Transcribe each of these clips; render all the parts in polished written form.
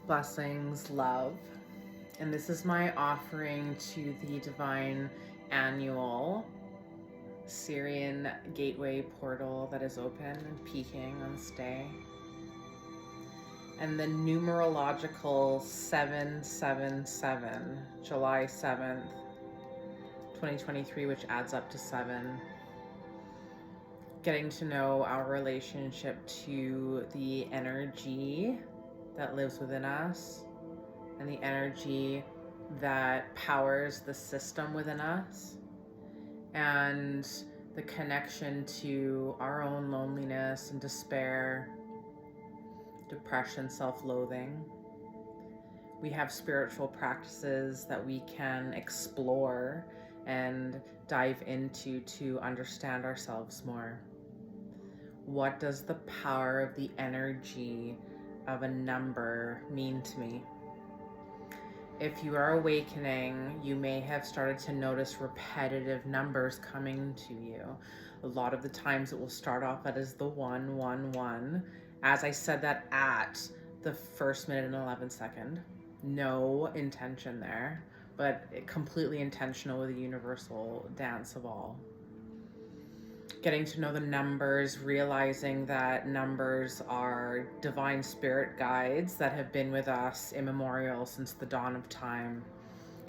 Blessings, love. And this is my offering to the divine annual Syrian gateway portal that is open and peaking on this day. And the numerological 777, July 7th, 2023, which adds up to 7. Getting to know our relationship to the energy that lives within us and the energy that powers the system within us, and the connection to our own loneliness and despair, depression, self-loathing. We have spiritual practices that we can explore and dive into to understand ourselves more. What does the power of the energy of a number mean to me? If you are awakening, you may have started to notice repetitive numbers coming to you. A lot of the times it will start off as the 111. As I said that at the 1st minute and 11 second, no intention there, but completely intentional with the universal dance of all. Getting to know the numbers, realizing that numbers are divine spirit guides that have been with us immemorial since the dawn of time.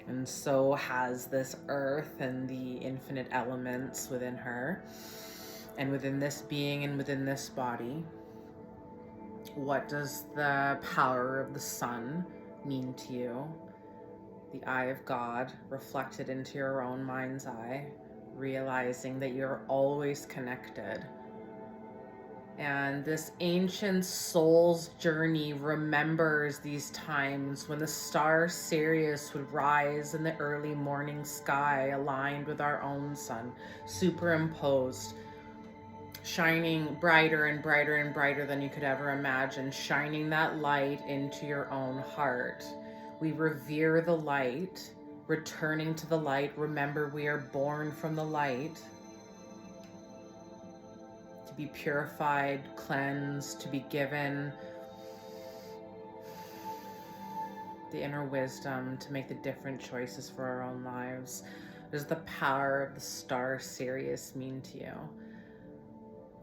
And so has this earth and the infinite elements within her and within this being and within this body. What does the power of the sun mean to you? The eye of God reflected into your own mind's eye, realizing that you're always connected. And this ancient soul's journey remembers these times when the star Sirius would rise in the early morning sky, aligned with our own sun, superimposed, shining brighter and brighter and brighter than you could ever imagine, shining that light into your own heart. We revere the light, returning to the light. Remember, we are born from the light to be purified, cleansed, to be given the inner wisdom to make the different choices for our own lives. What does the power of the star Sirius mean to you?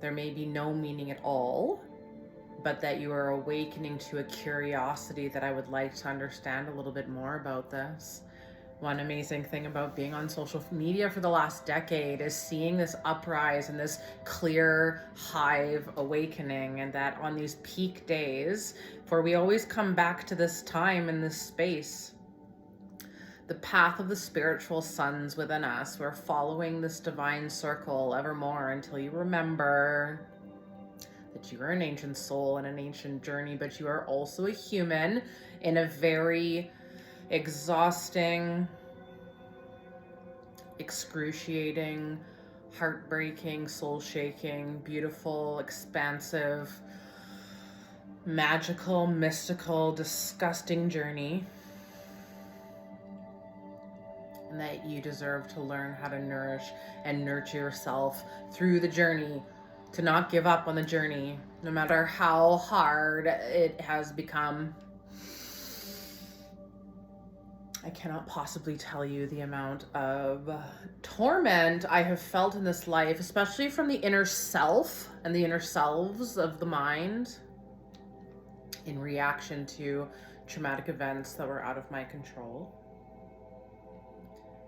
There may be no meaning at all, but that you are awakening to a curiosity that I would like to understand a little bit more about this. One amazing thing about being on social media for the last decade is seeing this uprise and this clear hive awakening, and that on these peak days, for we always come back to this time and this space, the path of the spiritual suns within us, we're following this divine circle evermore until you remember that you are an ancient soul and an ancient journey, but you are also a human in a very exhausting, excruciating, heartbreaking, soul-shaking, beautiful, expansive, magical, mystical, disgusting journey. And that you deserve to learn how to nourish and nurture yourself through the journey, to not give up on the journey, no matter how hard it has become. I cannot possibly tell you the amount of torment I have felt in this life, especially from the inner self and the inner selves of the mind in reaction to traumatic events that were out of my control.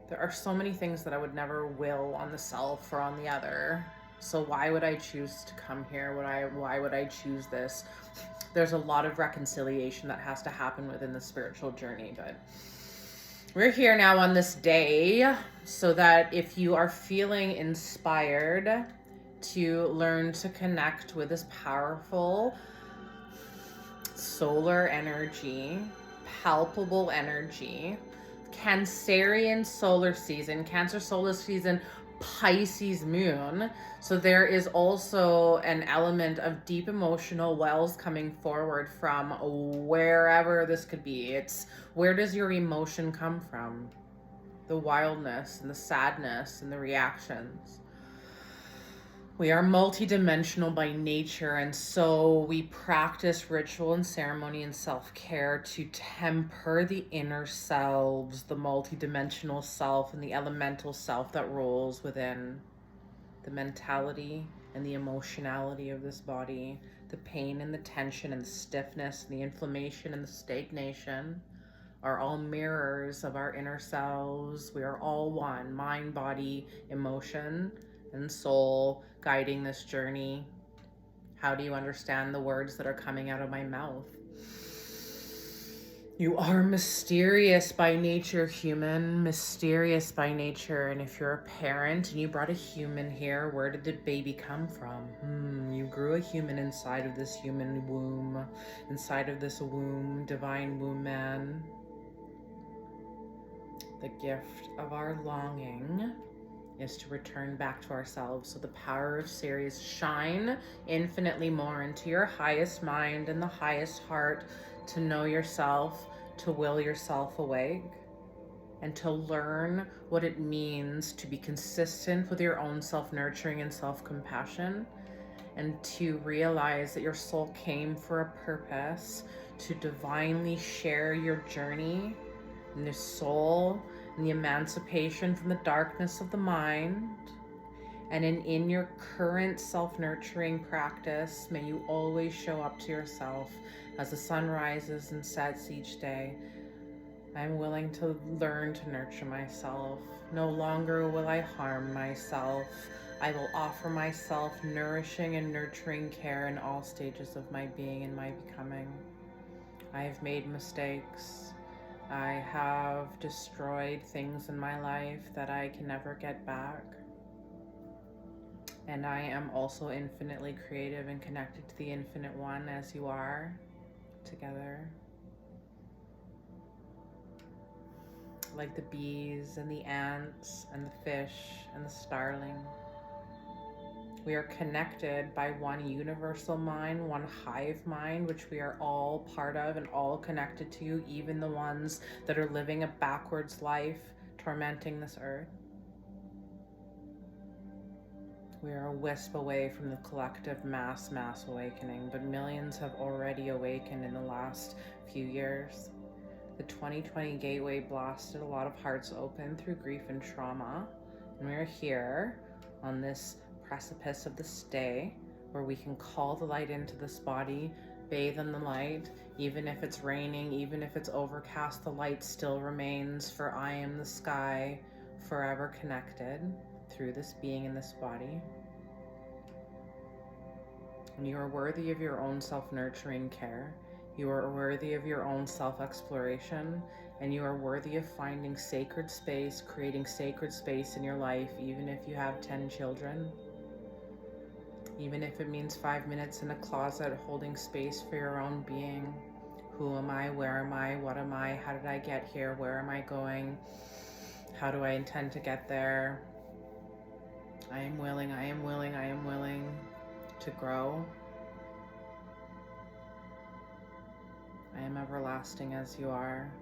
There are so many things that I would never will on the self or on the other. So why would I choose to come here? Why would I choose this? There's a lot of reconciliation that has to happen within the spiritual journey, but we're here now on this day so that if you are feeling inspired to learn to connect with this powerful solar energy, palpable energy, Cancerian solar season, Cancer solar season, Pisces moon. So there is also an element of deep emotional wells coming forward from wherever this could be. It's where does your emotion come from? The wildness and the sadness and the reactions. We are multidimensional by nature, and so we practice ritual and ceremony and self-care to temper the inner selves, the multidimensional self and the elemental self that rolls within the mentality and the emotionality of this body, the pain and the tension and the stiffness and the inflammation and the stagnation are all mirrors of our inner selves. We are all one, mind, body, emotion, and soul guiding this journey. How do you understand the words that are coming out of my mouth? You are mysterious by nature, human, mysterious by nature. And if you're a parent and you brought a human here, where did the baby come from? You grew a human inside of this human womb, inside of this womb, divine womb man. The gift of our longing is to return back to ourselves. So the power of Sirius, shine infinitely more into your highest mind and the highest heart to know yourself, to will yourself awake, and to learn what it means to be consistent with your own self-nurturing and self-compassion, and to realize that your soul came for a purpose, to divinely share your journey and the soul and the emancipation from the darkness of the mind. And in your current self-nurturing practice, may you always show up to yourself as the sun rises and sets each day. I'm willing to learn to nurture myself. No longer will I harm myself. I will offer myself nourishing and nurturing care in all stages of my being and my becoming. I have made mistakes. I have destroyed things in my life that I can never get back. And I am also infinitely creative and connected to the infinite one, as you are together. Like the bees and the ants and the fish and the starling. We are connected by one universal mind, one hive mind, which we are all part of and all connected to, even the ones that are living a backwards life, tormenting this earth. We are a wisp away from the collective mass awakening, but millions have already awakened in the last few years. The 2020 gateway blasted a lot of hearts open through grief and trauma, and we are here on this precipice of this day where we can call the light into this body, bathe in the light. Even if it's raining, even if it's overcast, the light still remains, for I am the sky, forever connected through this being in this body. And you are worthy of your own self-nurturing care. You are worthy of your own self-exploration, and you are worthy of finding sacred space, creating sacred space in your life, even if you have 10 children. Even if it means 5 minutes in a closet holding space for your own being. Who am I? Where am I? What am I? How did I get here? Where am I going? How do I intend to get there? I am willing, I am willing, I am willing to grow. I am everlasting as you are.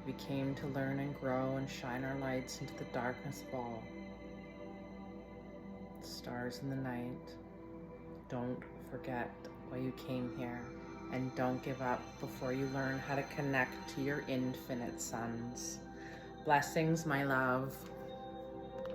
We came to learn and grow and shine our lights into the darkness of all. Stars in the night. Don't forget why you came here, and don't give up before you learn how to connect to your infinite suns. Blessings, my love.